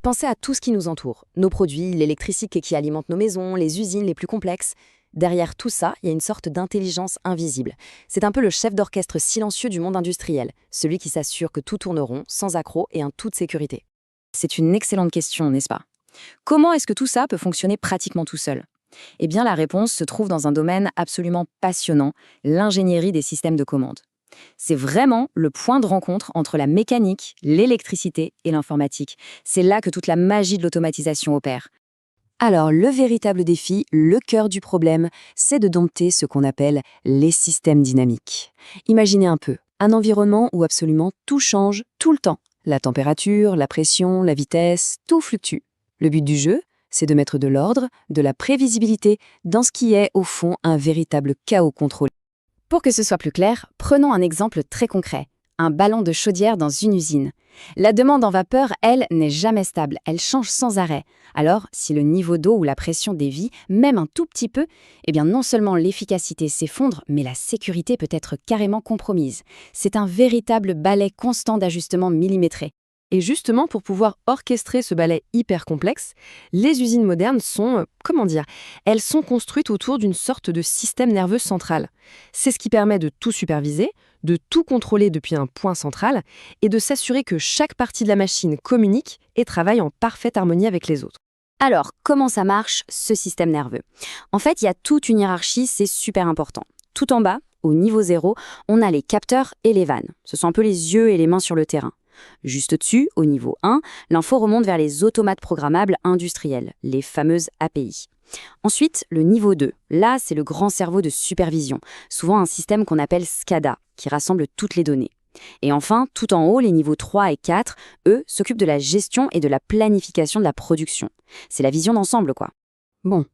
Pensez à tout ce qui nous entoure. Nos produits, l'électricité qui alimente nos maisons, les usines les plus complexes. Derrière tout ça, il y a une sorte d'intelligence invisible. C'est un peu le chef d'orchestre silencieux du monde industriel, celui qui s'assure que tout tourne rond, sans accroc et en toute sécurité. C'est une excellente question, n'est-ce pas? Comment est-ce que tout ça peut fonctionner pratiquement tout seul? Eh bien, la réponse se trouve dans un domaine absolument passionnant, l'ingénierie des systèmes de commande. C'est vraiment le point de rencontre entre la mécanique, l'électricité et l'informatique. C'est là que toute la magie de l'automatisation opère. Alors, le véritable défi, le cœur du problème, c'est de dompter ce qu'on appelle les systèmes dynamiques. Imaginez un peu, un environnement où absolument tout change tout le temps. La température, la pression, la vitesse, tout fluctue. Le but du jeu, c'est de mettre de l'ordre, de la prévisibilité dans ce qui est, au fond, un véritable chaos contrôlé. Pour que ce soit plus clair, prenons un exemple très concret. Un ballon de chaudière dans une usine. La demande en vapeur, elle, n'est jamais stable, elle change sans arrêt. Alors, si le niveau d'eau ou la pression dévie, même un tout petit peu, eh bien non seulement l'efficacité s'effondre, mais la sécurité peut être carrément compromise. C'est un véritable balai constant d'ajustement millimétré. Et justement, pour pouvoir orchestrer ce ballet hyper complexe, les usines modernes sont, elles sont construites autour d'une sorte de système nerveux central. C'est ce qui permet de tout superviser, de tout contrôler depuis un point central et de s'assurer que chaque partie de la machine communique et travaille en parfaite harmonie avec les autres. Alors, comment ça marche, ce système nerveux? En fait, il y a toute une hiérarchie, c'est super important. Tout en bas, au niveau 0, on a les capteurs et les vannes. Ce sont un peu les yeux et les mains sur le terrain. Juste au-dessus, au niveau 1, l'info remonte vers les automates programmables industriels, les fameuses API. Ensuite, le niveau 2. Là, c'est le grand cerveau de supervision, souvent un système qu'on appelle SCADA, qui rassemble toutes les données. Et enfin, tout en haut, les niveaux 3 et 4, eux, s'occupent de la gestion et de la planification de la production. C'est la vision d'ensemble, quoi. Bon,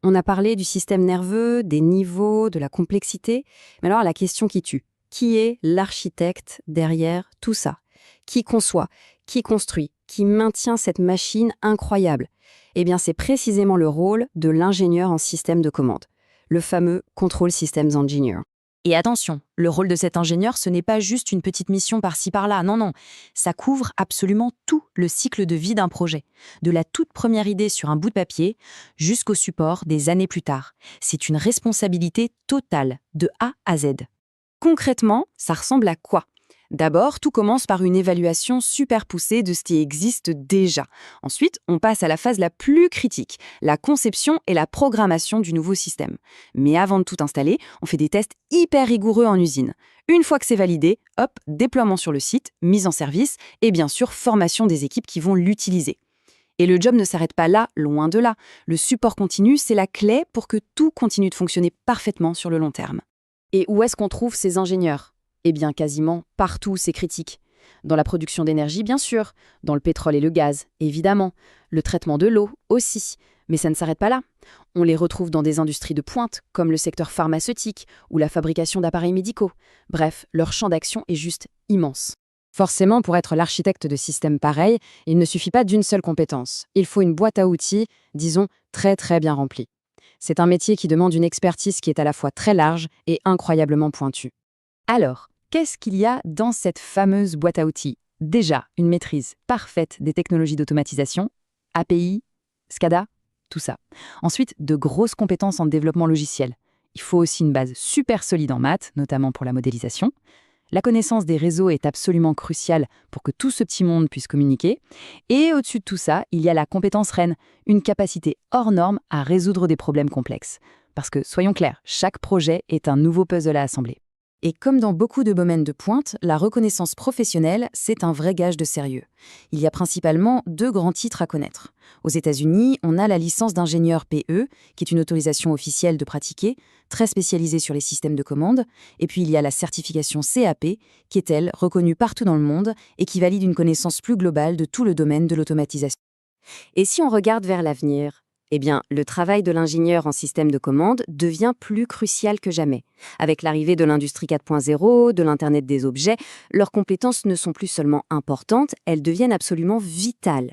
on a parlé du système nerveux, des niveaux, de la complexité, mais alors la question qui tue. Qui est l'architecte derrière tout ça? Qui conçoit, qui construit, qui maintient cette machine incroyable? Eh bien, c'est précisément le rôle de l'ingénieur en système de commande, le fameux Control Systems Engineer. Et attention, le rôle de cet ingénieur, ce n'est pas juste une petite mission par-ci par-là, non, ça couvre absolument tout le cycle de vie d'un projet, de la toute première idée sur un bout de papier jusqu'au support des années plus tard. C'est une responsabilité totale, de A à Z. Concrètement, ça ressemble à quoi? D'abord, tout commence par une évaluation super poussée de ce qui existe déjà. Ensuite, on passe à la phase la plus critique, la conception et la programmation du nouveau système. Mais avant de tout installer, on fait des tests hyper rigoureux en usine. Une fois que c'est validé, hop, déploiement sur le site, mise en service et bien sûr formation des équipes qui vont l'utiliser. Et le job ne s'arrête pas là, loin de là. Le support continu, c'est la clé pour que tout continue de fonctionner parfaitement sur le long terme. Et où est-ce qu'on trouve ces ingénieurs? Eh bien, quasiment partout, c'est critique. Dans la production d'énergie, bien sûr. Dans le pétrole et le gaz, évidemment. Le traitement de l'eau, aussi. Mais ça ne s'arrête pas là. On les retrouve dans des industries de pointe, comme le secteur pharmaceutique ou la fabrication d'appareils médicaux. Bref, leur champ d'action est juste immense. Forcément, pour être l'architecte de systèmes pareils, il ne suffit pas d'une seule compétence. Il faut une boîte à outils, disons, très très bien remplie. C'est un métier qui demande une expertise qui est à la fois très large et incroyablement pointue. Alors, qu'est-ce qu'il y a dans cette fameuse boîte à outils? Déjà, une maîtrise parfaite des technologies d'automatisation, API, SCADA, tout ça. Ensuite, de grosses compétences en développement logiciel. Il faut aussi une base super solide en maths, notamment pour la modélisation. La connaissance des réseaux est absolument cruciale pour que tout ce petit monde puisse communiquer. Et au-dessus de tout ça, il y a la compétence reine, une capacité hors norme à résoudre des problèmes complexes. Parce que, soyons clairs, chaque projet est un nouveau puzzle à assembler. Et comme dans beaucoup de domaines de pointe, la reconnaissance professionnelle, c'est un vrai gage de sérieux. Il y a principalement 2 grands titres à connaître. Aux États-Unis, on a la licence d'ingénieur PE, qui est une autorisation officielle de pratiquer, très spécialisée sur les systèmes de commande. Et puis il y a la certification CAP, qui est, elle, reconnue partout dans le monde et qui valide une connaissance plus globale de tout le domaine de l'automatisation. Et si on regarde vers l'avenir, eh bien, le travail de l'ingénieur en système de commande devient plus crucial que jamais. Avec l'arrivée de l'industrie 4.0, de l'Internet des objets, leurs compétences ne sont plus seulement importantes, elles deviennent absolument vitales.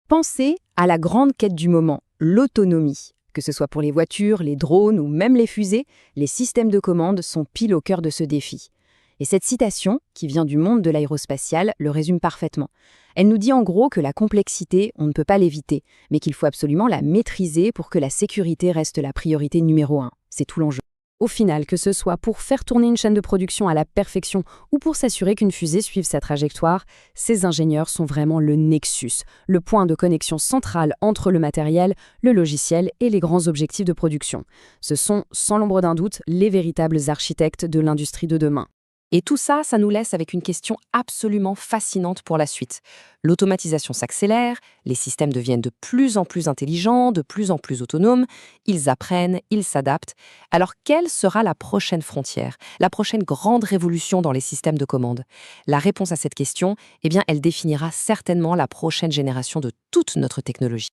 Pensez à la grande quête du moment, l'autonomie. Que ce soit pour les voitures, les drones ou même les fusées, les systèmes de commande sont pile au cœur de ce défi. Et cette citation, qui vient du monde de l'aérospatial, le résume parfaitement. Elle nous dit en gros que la complexité, on ne peut pas l'éviter, mais qu'il faut absolument la maîtriser pour que la sécurité reste la priorité numéro 1. C'est tout l'enjeu. Au final, que ce soit pour faire tourner une chaîne de production à la perfection ou pour s'assurer qu'une fusée suive sa trajectoire, ces ingénieurs sont vraiment le nexus, le point de connexion central entre le matériel, le logiciel et les grands objectifs de production. Ce sont, sans l'ombre d'un doute, les véritables architectes de l'industrie de demain. Et tout ça, ça nous laisse avec une question absolument fascinante pour la suite. L'automatisation s'accélère, les systèmes deviennent de plus en plus intelligents, de plus en plus autonomes, ils apprennent, ils s'adaptent. Alors quelle sera la prochaine frontière, la prochaine grande révolution dans les systèmes de commande? La réponse à cette question, eh bien, elle définira certainement la prochaine génération de toute notre technologie.